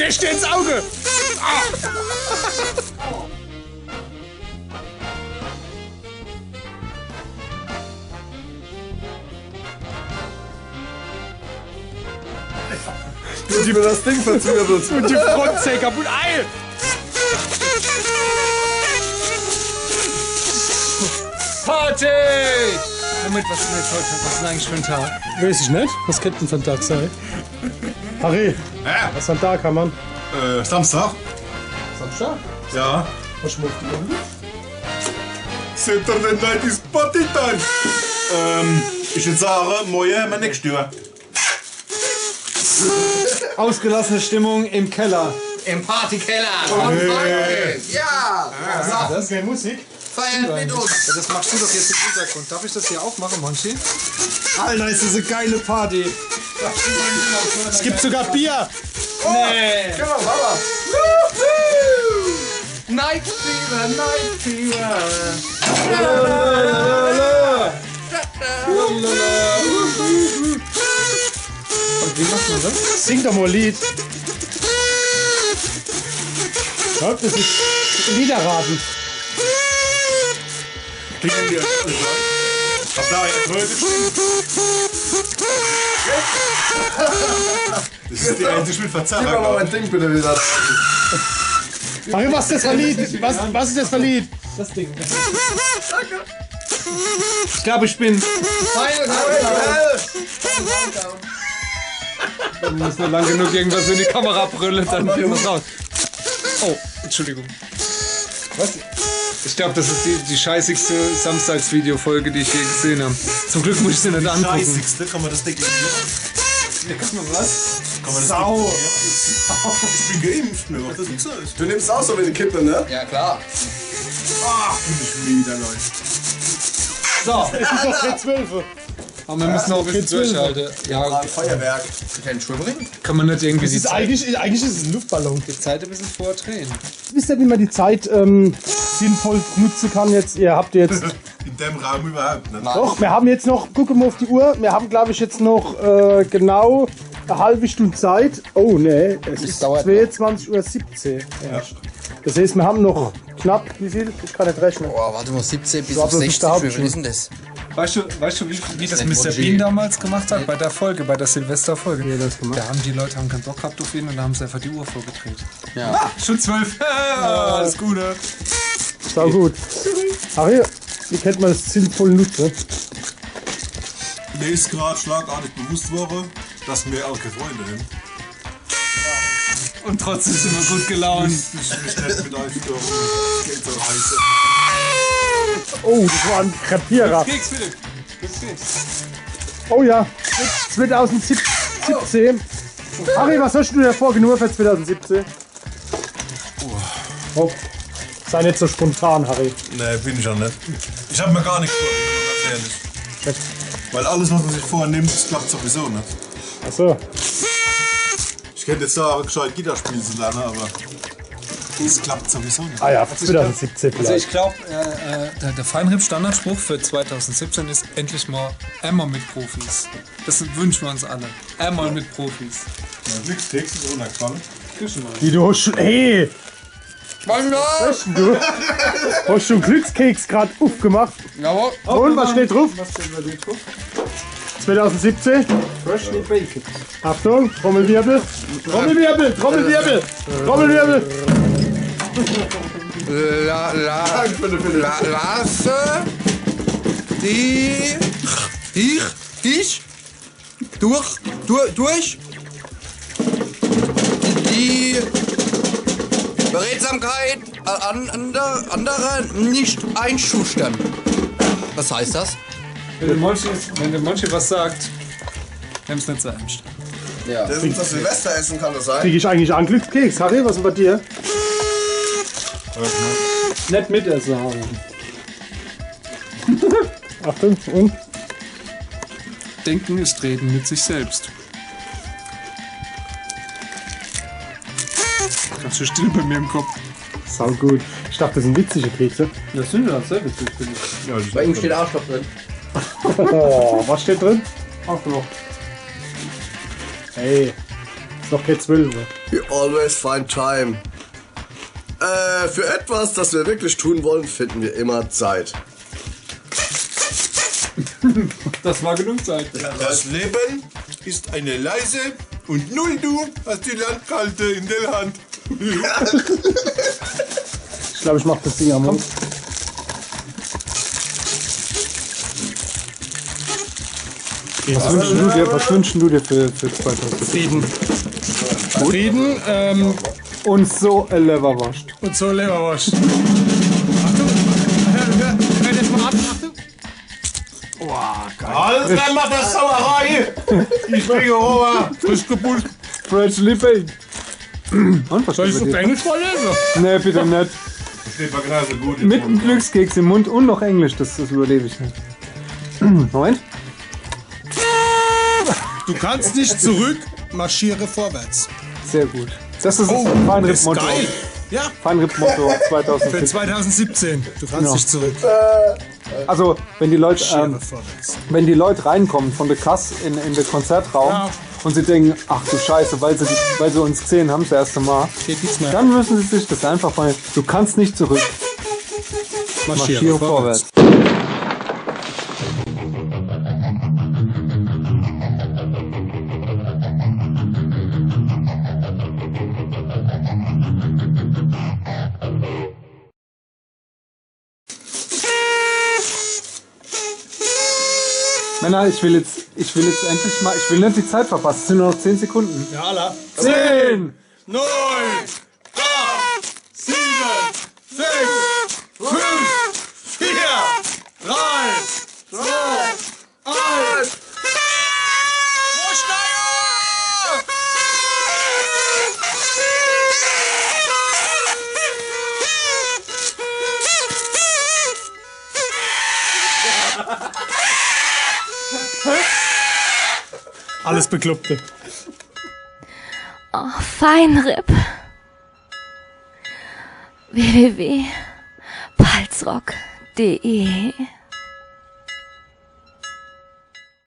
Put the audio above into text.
Stech dir ins Auge! Ah. Und die mir das Ding verzwirbelt. Und die Frontzelle kaputt. Ei! Party! Moment, was ist denn jetzt heute? Was ist denn eigentlich für ein Tag? Weiß ich nicht. Was könnte denn für ein Tag sein? Harry, was für ein Tag haben wir? Samstag? Samstag? Ja. Was schmeckt die? Saturday Night is Party Time. Ich würde sagen, morgen haben wir nächstes Jahr. Ausgelassene Stimmung im Keller. Im Partykeller. Ja! Das ist keine Musik. Feiern mit uns. Das machst du doch jetzt im Hintergrund. Darf ich das hier auch machen, Monchi? Alter, ist das eine geile Party. Es gibt sogar Bier. Nee. Genau, Mama. Night Fever, Night Fever. Und wie macht man das? Sing doch mal ein Lied. Ja, das ist Liederraten. Klingen wir. Hab da jetzt heute Das ist die einzige mit Verzerrung. Gib mir mal mein Ding bitte wieder. Harry, was ist das für ein Lied? Was ist das für ein Lied? Das Ding. Ich glaube, ich bin. Man muss nur lang genug irgendwas in die Kamera brüllen, dann wird das raus. Oh, Entschuldigung. Was? Ich glaube, das ist die scheißigste Samstagsvideo-Folge, die ich je gesehen habe. Zum Glück muss ich sie nicht angucken. Scheißigste, kann man das Ding Guck mal, was? Kann man das Sau! Ich bin geimpft, mir macht das nichts aus. Du nimmst auch so wie die Kippe, ne? Ja, klar. Ach, bin ich wieder, Leute. So, Es ist doch kein 12. aber wir müssen noch ein bisschen durchhalten. Ja, Ein Feuerwerk. Kein Schwimmring? kann man nicht irgendwie die Eigentlich ist es ein Luftballon. Zeit ein bisschen vordrehen. Wisst ihr, wie man die Zeit sinnvoll nutzen kann jetzt? Ihr habt jetzt... In dem Raum überhaupt nicht. Doch, wir haben jetzt noch... Gucken wir auf die Uhr. Wir haben, glaube ich, jetzt noch genau eine halbe Stunde Zeit. Oh, ne. Es ist dauert 22:17 Uhr. Ja. Das heißt, wir haben noch knapp... Wie viel? Ich kann nicht rechnen. Boah, warte mal, 17 bis Du auf hast das 60, da wie viel ist denn das? Weißt du wie das nicht Mr. Monchi. Bean damals gemacht hat? Bei der Folge, bei der Silvesterfolge. Ja, das gemacht. Da haben die Leute keinen Bock gehabt auf ihn und da haben sie einfach die Uhr vorgedreht. Ja. Schon 12. Alles Gute. Sau gut. Harry, wie kennt man das sinnvoll nutzen? Mir ist gerade schlagartig bewusst worden, dass wir auch keine Freunde haben. Und trotzdem sind wir gut gelaunt. Ich mich nicht mit euch für Geld zu reißen. Oh, das war ein Krepierer. Keks, Philipp. Keks. Oh ja, 2017. Harry, was hast du dir vorgenommen für 2017? Oh, sei nicht so spontan, Harry. Nee, bin ich auch nicht. Ich habe mir gar nichts vorgenommen, ganz ehrlich. Weil alles, was man sich vornimmt, das klappt sowieso nicht. Achso. Ich könnte jetzt sagen, gescheit Gitarre spielen zu lernen, aber das klappt sowieso nicht. Ah ja, 2017 Also vielleicht. ich glaube, der Feinripp-Standardspruch für 2017 ist endlich mal einmal mit Profis. Das wünschen wir uns alle. Einmal mit Profis. Nix Text ist runtergefallen. Wie du hast schon... Hey! Wollen wir? Was denn du? Hast du einen Glückskeks gerade aufgemacht? Jawohl. Und, was steht drauf? Was steht bei dir drauf? 2017. Fresh with Bacon. Achtung, Trommelwirbel. Trommelwirbel, Trommelwirbel, Trommelwirbel. Lasse dich durch die Beredsamkeit anderer nicht einschüchtern. Was heißt das? Wenn der Monchi was sagt, nimm's nicht so ernst. Ja. Das ist das Silvesteressen, kann das sein? Krieg ich eigentlich einen Glückskeks? Harry, was ist bei dir? Nicht mitessen haben. Achtung, und? Denken ist Reden mit sich selbst. Ganz schön still bei mir im Kopf. Sau gut. Ich dachte, das sind witzige Kekse. Das sind ja sehr witzig, finde ich. Bei ihm steht Arschloch drin. Oh, was steht drin? Auch noch. Hey, ist noch kein 12 Uhr. We always find time. Für etwas, das wir wirklich tun wollen, finden wir immer Zeit. Das war genug Zeit. Das Leben ist eine Leise und nur du hast die Landkarte in der Hand. Ich glaube, ich mach das Ding am Mund. Was wünschst du dir für 2017? Frieden Und so ein Leberwurst. und so Leberwurst. Achtung, hört jetzt mal ab. Achtung. Alles klar, macht das Sauerei! Ich bringe Rover! Frisch gepult. Freshly baked. Und was Soll ich steht auf bei dir? Englisch vorlesen? Nee, bitte nicht. Steht bei Gnase gut. Mit einem Glückskeks im Mund und noch Englisch, das überlebe ich nicht. Moment. Du kannst nicht zurück, marschiere vorwärts. Sehr gut. Das ist das ist Feinripp-Motto. geil. Ja, Feinripp-Motto für 2017. 2017. Du kannst Genau. nicht zurück, Also, wenn die Leute, marschiere vorwärts. wenn die Leute reinkommen von der Kasse in den Konzertraum Ja. und sie denken, ach du Scheiße, weil sie uns gesehen haben das erste Mal, Geht nichts mehr. dann müssen sie sich das einfach mal, du kannst nicht zurück, marschiere vorwärts. Männer, ich will jetzt endlich mal, ich will nicht die Zeit verpassen, es sind nur noch 10 Sekunden. Ja, Allah. 10! 9, 8, 7, 6, 5, 4, 3, 2, 1. Alles Bekloppte. Oh, Feinripp. www.palzrock.de